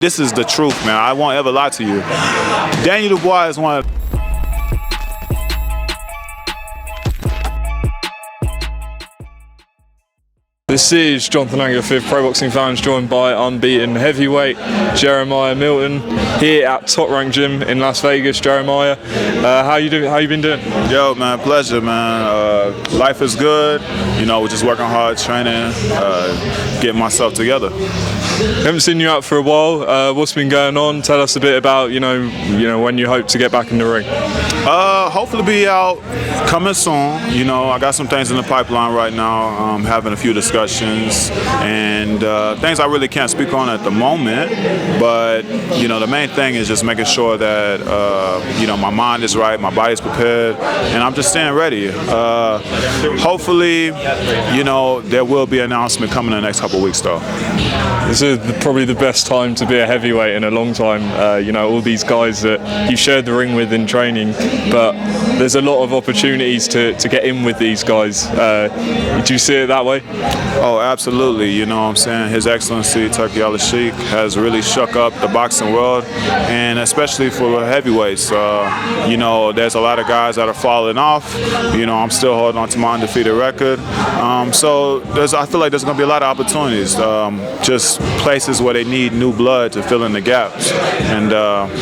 This is the truth, man. I won't ever lie to you. Daniel Dubois is one of This is Jonathan Anger, 5th Pro Boxing fans, joined by unbeaten heavyweight Jeremiah Milton here at Top Rank Gym in Las Vegas. Jeremiah, how you doing? How you been doing? Yo, man, pleasure, man. Life is good. You know, we're just working hard, training, getting myself together. Haven't seen you out for a while. What's been going on? Tell us a bit about you know when you hope to get back in the ring. Hopefully be out coming soon. You know, I got some things in the pipeline right now. Having a few discussions and things I really can't speak on at the moment. But you know, the main thing is just making sure that you know, my mind is right, my body's prepared, and I'm just staying ready. Hopefully, you know, there will be an announcement coming in the next couple of weeks, though. This is probably the best time to be a heavyweight in a long time. You know, all these guys that you shared the ring with in training, but there's a lot of opportunities to get in with these guys. Do you see it that way? Oh, absolutely. You know what I'm saying? His Excellency Turki Al-Sheikh has really shook up the boxing world, and especially for heavyweights. You know, there's a lot of guys that are falling off. You know, I'm still holding on to my undefeated record. So I feel like there's going to be a lot of opportunities. Just places where they need new blood to fill in the gaps, and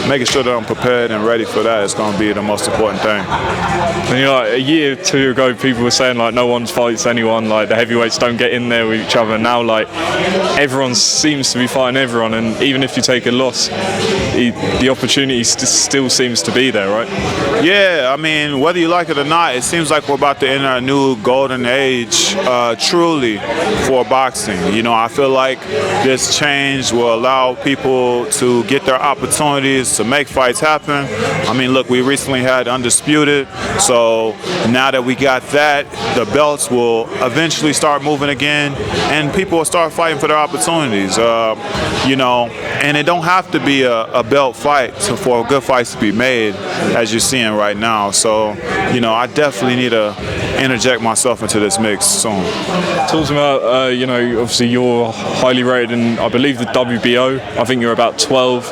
making sure that I'm prepared and ready for that is going to be the most important thing. And, you know, like, a year or two ago, people were saying like no one fights anyone, like the heavyweights don't get in there with each other. Now, like, everyone seems to be fighting everyone, and even if you take a loss, the opportunity still seems to be there, right? Yeah, I mean, whether you like it or not, it seems like we're about to enter a new golden age, truly, for boxing. You know, I feel like this change will allow people to get their opportunities to make fights happen. I mean, look, we recently had Undisputed, so now that we got that, the belts will eventually start moving again, and people will start fighting for their opportunities. You know, and it don't have to be a belt fight for good fights to be made, as you're seeing right now. So, you know, I definitely need to interject myself into this mix soon. Talk about, you know, obviously you're highly rated in, I believe, the WBO. I think you're about 12.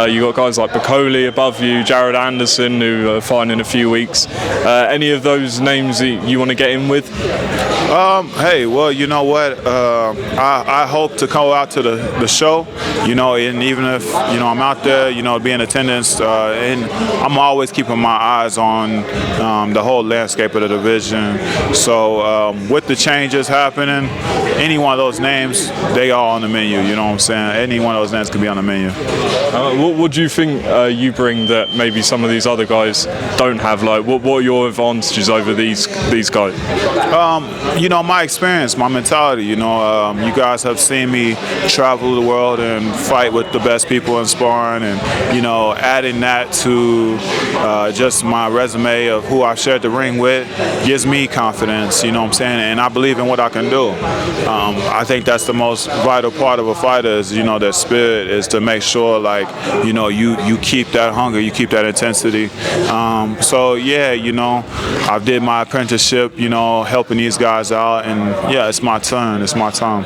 You got guys like Bacoli above you, Jared Anderson, who are fighting in a few weeks. Any of those names that you want to get in with? Hey, well, you know what? I hope to go out to the show, you know, and even if, you know, I'm out there, you know, be in attendance, and I'm always keeping my eyes on the whole landscape of the division. So with the changes happening, any one of those names, they are on the menu, you know what I'm saying? Any one of those names could be on the menu. What do you think you bring that maybe some of these other guys don't have? Like, what are your advantages over these guys? You know, my experience, my mentality. You know, you guys have seen me travel the world and fight with the best people in sparring, and you know, adding that to just my resume of who I've shared the ring with gives me confidence. You know what I'm saying? And I believe in what I can do. I think that's the most vital part of a fighter is, you know, their spirit is to make sure, like, you know, you keep that hunger, you keep that intensity. So yeah, you know, I did my apprenticeship, you know, helping these guys out, and yeah, it's my turn, it's my time.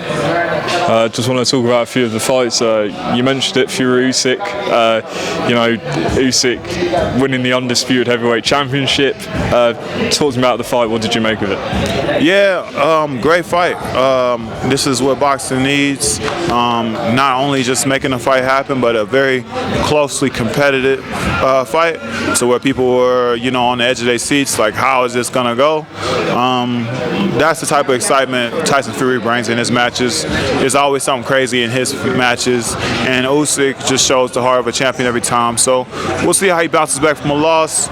Just want to talk about a few of the fights. You mentioned it, Fury Usyk. You know, Usyk winning the undisputed heavyweight championship. Talk to me about the fight. What did you make of it? Yeah, great fight. This is what boxing needs. Not only just making a fight happen, but a very closely competitive fight, so where people were, you know, on the edge of their seats, like, how is this gonna go? That's the type of excitement Tyson Fury brings in his matches. There's always something crazy in his matches, and Usyk just shows the heart of a champion every time. So we'll see how he bounces back from a loss.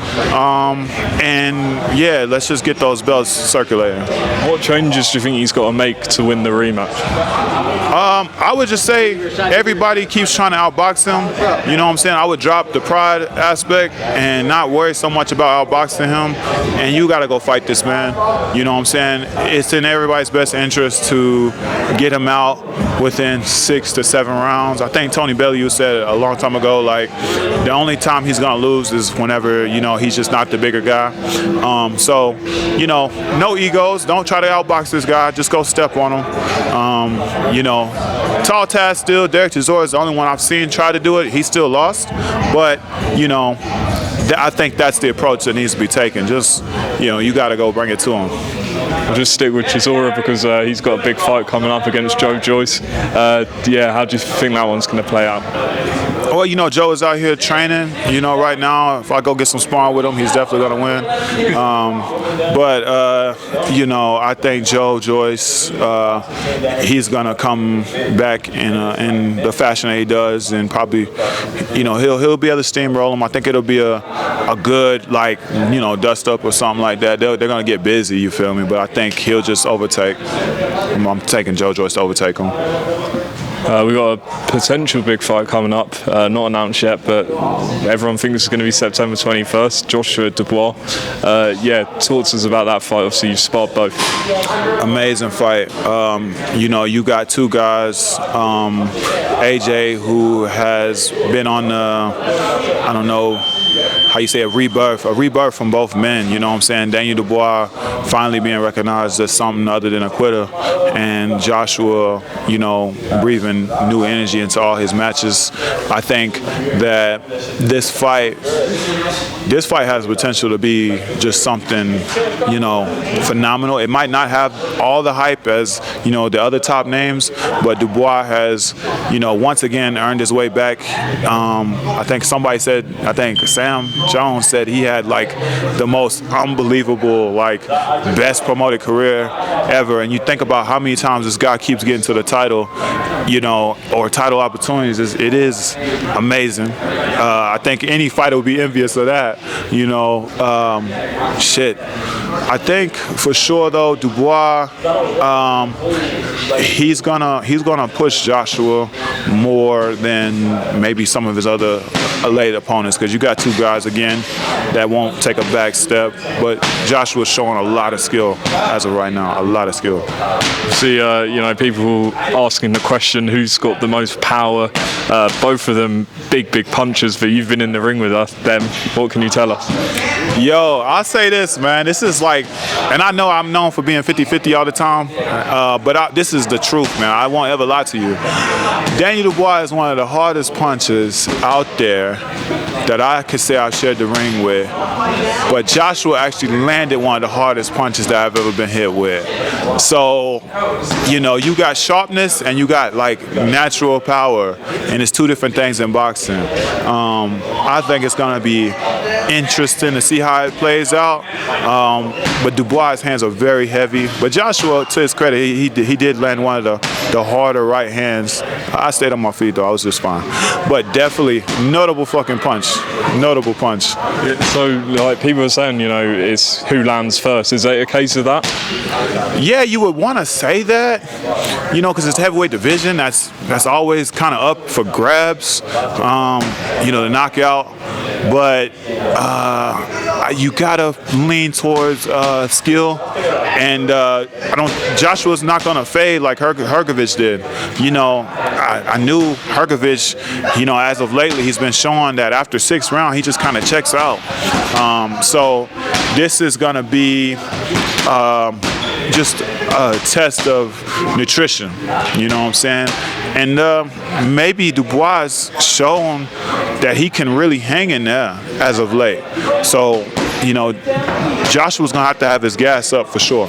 And yeah, let's just get those belts circulating. What changes do you think he's got to make to win the rematch? I would just say everybody keeps trying to outbox him. You know what I'm saying? I would drop the pride aspect and not worry so much about outboxing him. And you got to go fight this focus, man. You know what I'm saying? It's in everybody's best interest to get him out within 6 to 7 rounds. I think Tony Bellew said a long time ago, like, the only time he's gonna lose is whenever, you know, he's just not the bigger guy. So, you know, no egos. Don't try to outbox this guy. Just go step on him. You know, tall task still. Derek Chisora is the only one I've seen try to do it. He still lost, but you know, I think that's the approach that needs to be taken. Just, you know, you got to go bring it to him. I'll just stick with Chisora because he's got a big fight coming up against Joyce. Yeah, how do you think that one's going to play out? Well, you know, Joe is out here training. You know, right now, if I go get some sparring with him, he's definitely going to win. You know, I think Joyce, he's going to come back in the fashion that he does, and probably, you know, he'll be able to steamroll him. I think it'll be a good, like, you know, dust up or something like that. They're going to get busy, you feel me? But I think he'll just overtake. I'm taking Joyce to overtake him. We've got a potential big fight coming up, not announced yet, but everyone thinks it's going to be September 21st, Joshua Dubois. Yeah, talk to us about that fight. Obviously, you've sparred both. Amazing fight. You know, you got two guys, AJ, who has been on the, I don't know how you say, a rebirth from both men, you know what I'm saying? Daniel Dubois finally being recognized as something other than a quitter, and Joshua, you know, breathing new energy into all his matches. I think that this fight has potential to be just something, you know, phenomenal. It might not have all the hype as, you know, the other top names, but Dubois has, you know, once again earned his way back. I think somebody said, I think Sam Jones said he had like the most unbelievable, like, best promoted career ever. And you think about how many times this guy keeps getting to the title, you know, or title opportunities, it is amazing. I think any fighter would be envious of that, you know. Shit. I think for sure though, Dubois, he's gonna push Joshua more than maybe some of his other late opponents, because you got two guys again that won't take a back step, but Joshua's showing a lot of skill as of right now, a lot of skill. See, you know, people asking the question, who's got the most power? Both of them big punchers, but you've been in the ring with them. What can you tell us? Yo, I'll say this, man. This is like, and I know I'm known for being 50-50 all the time, but this is the truth, man. I won't ever lie to you. Daniel Dubois is one of the hardest punchers out there that I could say I've shared the ring with, but Joshua actually landed one of the hardest punches that I've ever been hit with. So, you know, you got sharpness and you got like natural power, and it's two different things in boxing. I think it's gonna be interesting to see how it plays out. But Dubois' hands are very heavy. But Joshua, to his credit, he did land one of the harder right hands. I stayed on my feet though, I was just fine. But definitely notable fucking punch. Notable punch. So, like, people are saying, you know, it's who lands first. Is that a case of that? Yeah, you would want to say that, you know, because it's heavyweight division. That's always kind of up for grabs, you know, the knockout. But you gotta lean towards skill, and Joshua's not gonna fade like Hrgovic did. You know, I knew Hrgovic, you know, as of lately, he's been showing that after 6th round, he just kind of checks out. So this is gonna be just a test of nutrition, you know what I'm saying? And maybe Dubois shown that he can really hang in there as of late. So, you know, Joshua's gonna have to have his gas up for sure.